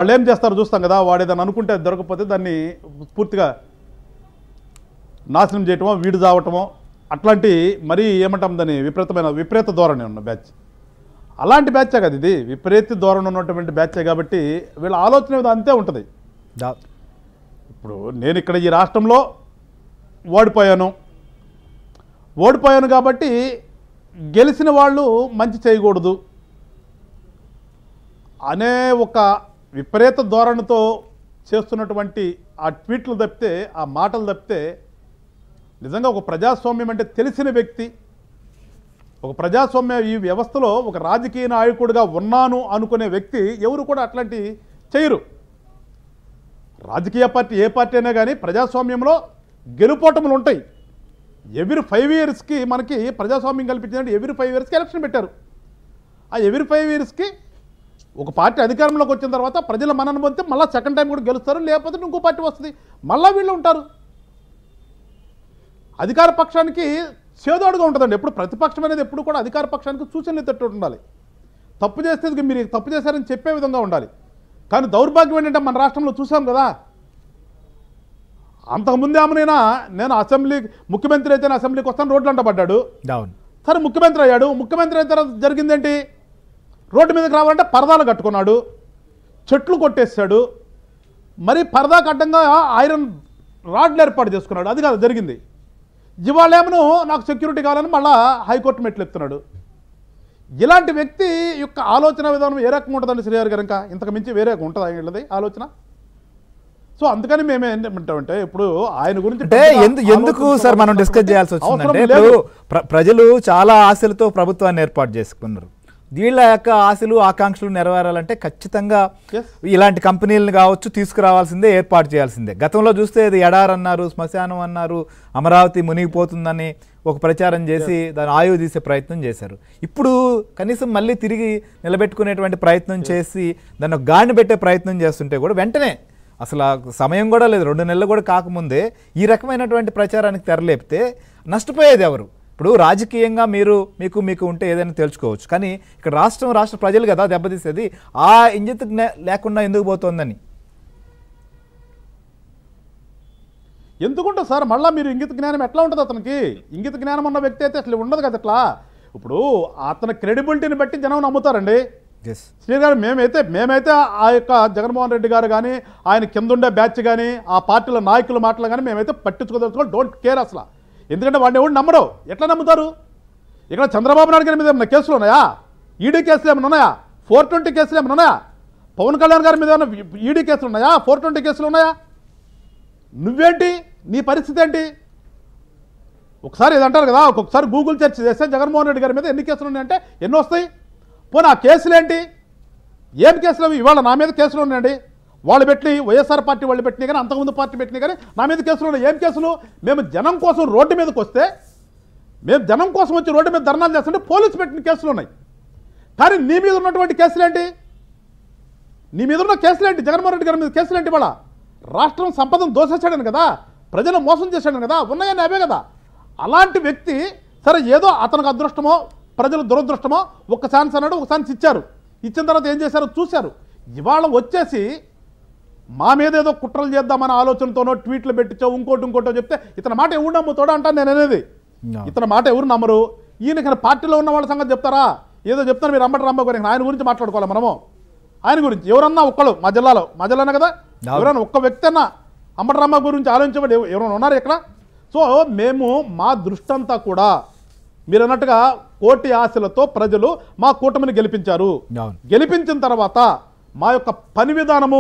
వాళ్ళు ఏం చేస్తారో చూస్తాం కదా. వాడు ఏదైనా అనుకుంటే దొరకకపోతే దాన్ని పూర్తిగా నాశనం చేయటమో వీడు చావటమో అట్లాంటి మరీ ఏమంటాం దాన్ని విపరీత ధోరణి ఉన్న బ్యాచ్. అలాంటి బ్యాచే కదా ఇది, విపరీత ధోరణి ఉన్నటువంటి బ్యాచే. కాబట్టి వీళ్ళ ఆలోచన విధానం అంతే ఉంటుంది. ఇప్పుడు నేను ఇక్కడ ఈ రాష్ట్రంలో ఓడిపోయాను కాబట్టి గెలిచిన వాళ్ళు మంచి చేయకూడదు అనే ఒక విపరీత ధోరణితో చేస్తున్నటువంటి ఆ ట్వీట్లు తప్పితే, ఆ మాటలు తప్పితే, నిజంగా ఒక ప్రజాస్వామ్యం అంటే తెలిసిన వ్యక్తి, ఒక ప్రజాస్వామ్య ఈ వ్యవస్థలో ఒక రాజకీయ నాయకుడిగా ఉన్నాను అనుకునే వ్యక్తి ఎవరు కూడా అట్లాంటి చేయరు. రాజకీయ పార్టీ ఏ పార్టీ అయినా కానీ ప్రజాస్వామ్యంలో గెలుపోటములు ఉంటాయి. ఎవ్రీ 5 yearsకి మనకి ప్రజాస్వామ్యం కల్పించిందంటే ఎవ్రీ 5 yearsకి ఎలక్షన్ పెట్టారు. ఆ ఎవ్రీ 5 yearsకి ఒక పార్టీ అధికారంలోకి వచ్చిన తర్వాత ప్రజల మన్నన పొందితే మళ్ళీ సెకండ్ టైం కూడా గెలుస్తారు, లేకపోతే ఇంకో పార్టీ వస్తుంది, మళ్ళీ వీళ్ళు ఉంటారు. అధికార పక్షానికి చేదోడుగా ఉంటుందండి. ఎప్పుడు ప్రతిపక్షం అనేది ఎప్పుడు కూడా అధికార పక్షానికి సూచనలు తట్టు ఉండాలి. తప్పు చేస్తే మీరు తప్పు చేశారని చెప్పే విధంగా ఉండాలి. కానీ దౌర్భాగ్యం ఏంటంటే మన రాష్ట్రంలో చూసాం కదా, అంతకుముందే ఆమెనైనా నేను ముఖ్యమంత్రి అయితే అసెంబ్లీకి వస్తాను రోడ్లు అంట పడ్డాడు. సరే ముఖ్యమంత్రి అయ్యాడు. ముఖ్యమంత్రి అయిన తర్వాత జరిగిందేంటి? రోడ్డు మీదకి రావాలంటే పరదాలు కట్టుకున్నాడు, చెట్లు కొట్టేశాడు, మరి పరదాకు అడ్డంగా ఐరన్ రాడ్లు ఏర్పాటు చేసుకున్నాడు. అది కాదు జరిగింది. ఇవాళేమో నాకు సెక్యూరిటీ కావాలని మళ్ళీ హైకోర్టు మెట్లు ఎత్తున్నాడు. ఇలాంటి వ్యక్తి యొక్క ఆలోచన విధానం ఏ రకంగా ఉంటుందండి శ్రీహరి గారు? ఇంకా ఇంతకు మించి వేరే ఉంటుందా వీళ్ళది ఆలోచన? సో అందుకని మేము ఏంటంటే ఇప్పుడు ఆయన గురించి ఎందుకు సార్ మనం డిస్కస్ చేయాల్సి వచ్చిందంటే, ఇప్పుడు ప్రజలు చాలా ఆశలతో ప్రభుత్వాన్ని ఏర్పాటు చేసుకున్నారు. వీళ్ళ యొక్క ఆశలు ఆకాంక్షలు నెరవేరాలంటే ఖచ్చితంగా ఇలాంటి కంపెనీలను కావచ్చు తీసుకురావాల్సిందే, ఏర్పాటు చేయాల్సిందే. గతంలో చూస్తే ఇది ఎడార్ అన్నారు, శ్మశానం అన్నారు, అమరావతి మునిగిపోతుందని ఒక ప్రచారం చేసి దాన్ని ఆయువు తీసే ప్రయత్నం చేశారు. ఇప్పుడు కనీసం మళ్ళీ తిరిగి నిలబెట్టుకునేటువంటి ప్రయత్నం చేసి దాన్ని గాడిని పెట్టే ప్రయత్నం చేస్తుంటే కూడా వెంటనే అసలు సమయం కూడా లేదు, 2 నెలలు కూడా కాకముందే ఈ రకమైనటువంటి ప్రచారానికి తెరలేపితే నష్టపోయేది ఎవరు? ఇప్పుడు రాజకీయంగా మీకు ఉంటే ఏదైనా తెలుసుకోవచ్చు, కానీ ఇక్కడ రాష్ట్ర ప్రజలు కదా దెబ్బతీసేది. ఆ ఇంజిత్ లేకుండా ఎందుకు పోతుందని ఎందుకుంటుంది సార్? మళ్ళీ మీరు ఇంగిత జ్ఞానం ఎట్లా ఉంటుంది అతనికి? ఇంగిత జ్ఞానం ఉన్న వ్యక్తి అయితే అసలు ఉండదు కదా అట్లా. ఇప్పుడు అతని క్రెడిబిలిటీని బట్టి జనం నమ్ముతారండి. శ్రీ గారు మేమైతే ఆ యొక్క జగన్మోహన్ రెడ్డి గారు కానీ ఆయన కింద ఉండే బ్యాచ్ కానీ ఆ పార్టీల నాయకుల మాటలు కానీ మేమైతే పట్టించుకోదలుచుకోవాలి, డోంట్ కేర్ అసలు. ఎందుకంటే వాడిని ఎవరు నమ్మరు. ఎట్లా నమ్ముతారు? ఇక్కడ చంద్రబాబు నాయుడు గారి మీద ఏమైనా కేసులు ఉన్నాయా? ఈడీ కేసులు ఏమైనా ఉన్నాయా? 420 కేసులు ఏమైనా ఉన్నాయా? పవన్ కళ్యాణ్ గారి మీద ఏమైనా ఈడీ కేసులు ఉన్నాయా? 420 కేసులు ఉన్నాయా? నువ్వేంటి? నీ పరిస్థితి ఏంటి? ఒకసారి ఏదంటారు కదా, ఒక్కొక్కసారి గూగుల్ సెర్చ్ చేస్తే జగన్మోహన్ రెడ్డి గారి మీద ఎన్ని కేసులు ఉన్నాయంటే ఎన్ని వస్తాయి? పోనీ ఆ కేసులు ఏంటి? ఏం కేసులు? ఇవాళ నా మీద కేసులు ఉన్నాయండి. వాళ్ళు పెట్టి వైఎస్ఆర్ పార్టీ వాళ్ళు పెట్టినాయి కానీ అంతకుముందు పార్టీ పెట్టినాయి కానీ నా మీద కేసులు ఉన్నాయి. ఏం కేసులు? మేము జనం కోసం రోడ్డు మీదకి వస్తే, మేము జనం కోసం వచ్చి రోడ్డు మీద ధర్నాలు చేస్తుంటే పోలీసు పెట్టిన కేసులు ఉన్నాయి. కానీ నీ మీద ఉన్నటువంటి కేసులు ఏంటి? నీ మీద ఉన్న కేసులు ఏంటి? జగన్మోహన్ రెడ్డి గారి మీద కేసులు ఏంటి? వాళ్ళ రాష్ట్రం సంపదను దోసేసాడని కదా, ప్రజలు మోసం చేశాడని కదా, ఉన్నాయని అవే కదా. అలాంటి వ్యక్తి సరే ఏదో అతనికి అదృష్టమో ప్రజలు దురదృష్టమో ఒక ఛాన్స్ అన్నాడు, ఒక ఛాన్స్ ఇచ్చారు. ఇచ్చిన తర్వాత ఏం చేశారో చూశారు. ఇవాళ వచ్చేసి మా మీద ఏదో కుట్రలు చేద్దామనే ఆలోచనతోనో ట్వీట్లు పెట్టించో ఇంకోటో చెప్తే ఇతని మాట ఎవరు నమ్ముతాడో అంటాను నేను అనేది. ఇతని మాట ఎవరు నమ్మరు. ఈయన పార్టీలో ఉన్న వాళ్ళ సంగతి చెప్తారా? ఏదో చెప్తాను మీరు అంబటి రాంబాబు గారికి, ఆయన గురించి మాట్లాడుకోవాలి మనము. ఆయన గురించి ఎవరన్నా ఒక్కళ్ళు మా జిల్లానే కదా, ఎవరైనా ఒక్క వ్యక్తి అన్నా అంబటి రాంబాబు గురించి ఆలోచించబడి ఎవరైనా ఉన్నారు ఇక్కడ? సో మేము మా దృష్టి అంతా కూడా మీరు అన్నట్టుగా కోటి ఆశలతో ప్రజలు మా కూటమిని గెలిపించారు. గెలిపించిన తర్వాత మా యొక్క పని విధానము